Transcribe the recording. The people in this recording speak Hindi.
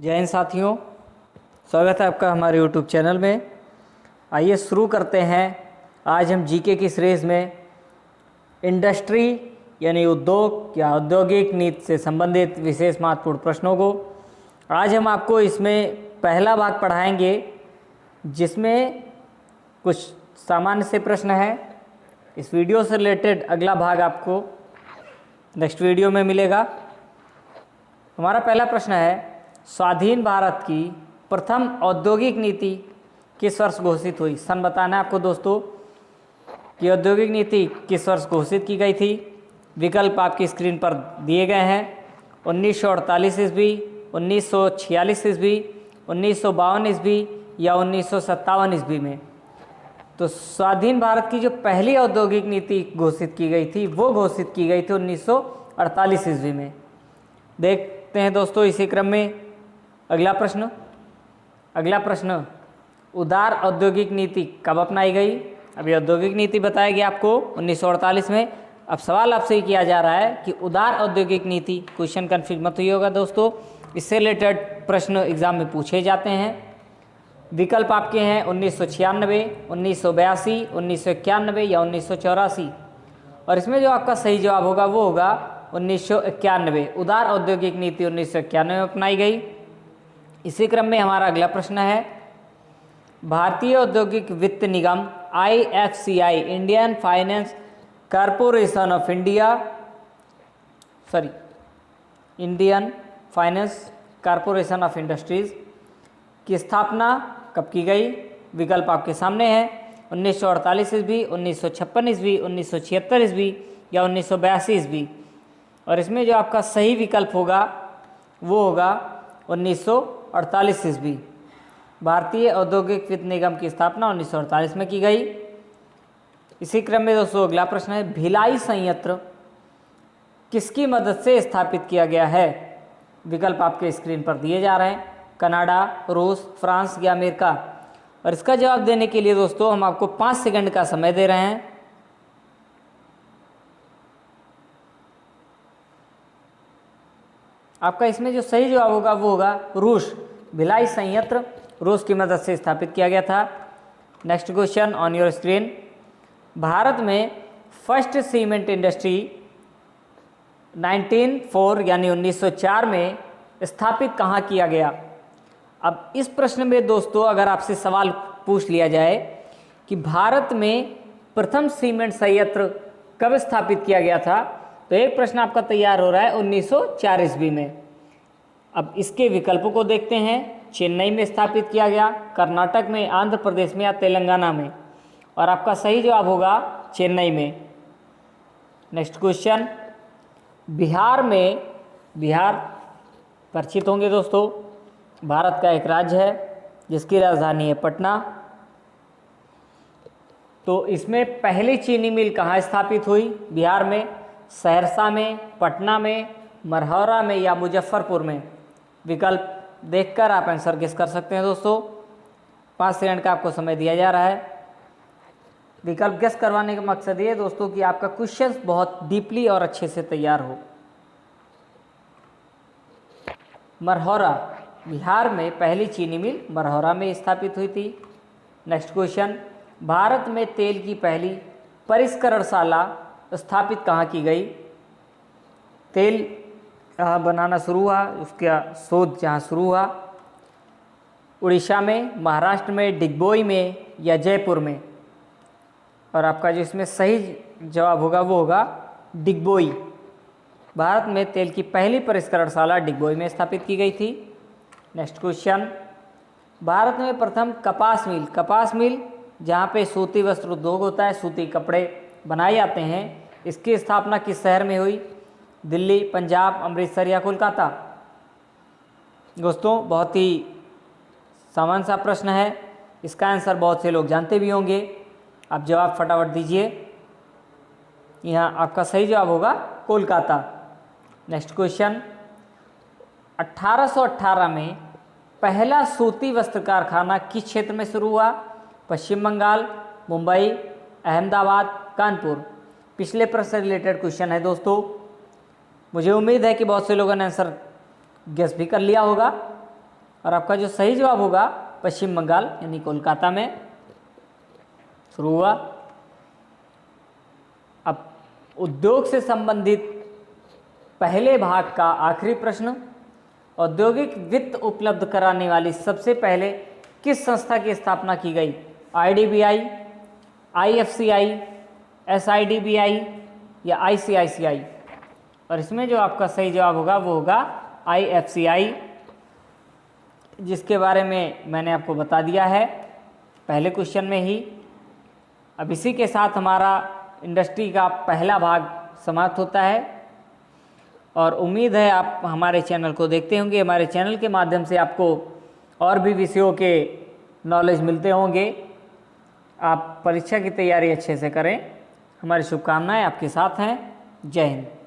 जय हिंद साथियों, स्वागत है आपका हमारे YouTube चैनल में। आइए शुरू करते हैं। आज हम जीके की सीरीज़ में इंडस्ट्री यानी उद्योग या औद्योगिक नीति से संबंधित विशेष महत्वपूर्ण प्रश्नों को आज हम आपको इसमें पहला भाग पढ़ाएंगे, जिसमें कुछ सामान्य से प्रश्न हैं। इस वीडियो से रिलेटेड अगला भाग आपको नेक्स्ट वीडियो में मिलेगा। हमारा पहला प्रश्न है, स्वाधीन भारत की प्रथम औद्योगिक नीति किस वर्ष घोषित हुई? सन बताना है आपको दोस्तों कि औद्योगिक नीति किस वर्ष घोषित की गई थी। विकल्प आपकी स्क्रीन पर दिए गए हैं। 1948 ईस्वी, 1946 ईस्वी, 1952 ईस्वी या 1957 ईस्वी में। तो स्वाधीन भारत की जो पहली औद्योगिक नीति घोषित की गई थी वो घोषित की गई थी 1948 ईस्वी में। देखते हैं दोस्तों इसी क्रम में अगला प्रश्न, उदार औद्योगिक नीति कब अपनाई गई? अभी औद्योगिक नीति बताया गया आपको 1948 में। अब सवाल आपसे ही किया जा रहा है कि उदार औद्योगिक नीति, क्वेश्चन कन्फ्यूज मत होइएगा दोस्तों, इससे रिलेटेड प्रश्न एग्जाम में पूछे जाते हैं। विकल्प आपके हैं 1996, 1982, 1991 या 1984। और इसमें जो आपका सही जवाब होगा वो होगा 1991। उदार औद्योगिक नीति 1991 में अपनाई गई। इसी क्रम में हमारा अगला प्रश्न है, भारतीय औद्योगिक वित्त निगम IFCI, Indian finance corporation of India, Indian finance corporation of industries की स्थापना कब की गई? विकल्प आपके सामने हैं 1948 ईस्वी, 1956 ईस्वी, 1976 ईस्वी या 1982 ईस्वी। और इसमें जो आपका सही विकल्प होगा वो होगा 1948 ईस्वी। भारतीय औद्योगिक वित्त निगम की स्थापना 1948 में की गई। इसी क्रम में दोस्तों अगला प्रश्न है, भिलाई संयंत्र किसकी मदद से स्थापित किया गया है? विकल्प आपके स्क्रीन पर दिए जा रहे हैं, कनाडा, रूस, फ्रांस या अमेरिका। और इसका जवाब देने के लिए दोस्तों हम आपको 5 सेकंड का समय दे रहे हैं। आपका इसमें जो सही जवाब होगा वो होगा रूस। भिलाई संयंत्र रूस की मदद से स्थापित किया गया था। Next question on your screen, Bharat में फर्स्ट सीमेंट इंडस्ट्री 1904 यानी 1904 में स्थापित कहाँ किया गया? अब इस प्रश्न में दोस्तों अगर आपसे सवाल पूछ लिया जाए कि भारत में प्रथम सीमेंट संयंत्र कब स्थापित किया गया था, तो एक प्रश्न आपका तैयार हो रहा है 1904 ईस्वी में। अब इसके विकल्पों को देखते हैं। चेन्नई में स्थापित किया गया, कर्नाटक में, आंध्र प्रदेश में या तेलंगाना में। और आपका सही जवाब होगा चेन्नई में। नेक्स्ट क्वेश्चन, बिहार परिचित होंगे दोस्तों, भारत का एक राज्य है जिसकी राजधानी है पटना। तो इसमें पहली चीनी मिल कहाँ स्थापित हुई? बिहार में, सहरसा में, पटना में, मरहौरा में या मुजफ्फरपुर में। विकल्प देखकर आप आंसर गेस कर सकते हैं दोस्तों। 5 सेकंड का आपको समय दिया जा रहा है। विकल्प गेस करवाने का मकसद ये दोस्तों कि आपका क्वेश्चन बहुत डीपली और अच्छे से तैयार हो। मरहौरा, बिहार में पहली चीनी मिल मरहौरा में स्थापित हुई थी। नेक्स्ट क्वेश्चन, भारत में तेल की पहली परिष्करणशाला स्थापित कहाँ की गई? तेल कहाँ बनाना शुरू हुआ, उसका शोध जहाँ शुरू हुआ? उड़ीसा में, महाराष्ट्र में, डिगबोई में या जयपुर में। और आपका जो इसमें सही जवाब होगा वो होगा डिगबोई। भारत में तेल की पहली परिष्करणशाला डिगबोई में स्थापित की गई थी। नेक्स्ट क्वेश्चन, भारत में प्रथम कपास मिल जहाँ पे सूती वस्त्र उद्योग होता है, सूती कपड़े बनाए जाते हैं, इसकी स्थापना किस शहर में हुई? दिल्ली, पंजाब, अमृतसर या कोलकाता। दोस्तों बहुत ही सामान्य सा प्रश्न है, इसका आंसर बहुत से लोग जानते भी होंगे। आप जवाब फटाफट दीजिए। यहाँ आपका सही जवाब होगा कोलकाता। नेक्स्ट क्वेश्चन, 1818 में पहला सूती वस्त्र कारखाना किस क्षेत्र में शुरू हुआ? पश्चिम बंगाल, मुंबई, अहमदाबाद, कानपुर। पिछले प्रश्न से रिलेटेड क्वेश्चन है दोस्तों। मुझे उम्मीद है कि बहुत से लोगों ने आंसर गेस भी कर लिया होगा। और आपका जो सही जवाब होगा पश्चिम बंगाल यानी कोलकाता में। शुरू हुआ। अब उद्योग से संबंधित पहले भाग का आखिरी प्रश्न। औद्योगिक वित्त उपलब्ध कराने वाली सबसे पहले किस संस्था की स्थापना की गई? IDBI, IFCI, SIDBI या ICICI? और इसमें जो आपका सही जवाब होगा वो होगा IFCI, जिसके बारे में मैंने आपको बता दिया है पहले क्वेश्चन में ही। अब इसी के साथ हमारा इंडस्ट्री का पहला भाग समाप्त होता है और उम्मीद है आप हमारे चैनल को देखते होंगे। हमारे चैनल के माध्यम से आपको और भी विषयों के नॉलेज मिलते होंगे। आप परीक्षा की तैयारी अच्छे से करें। हमारी शुभकामनाएं आपके साथ हैं। जय हिंद।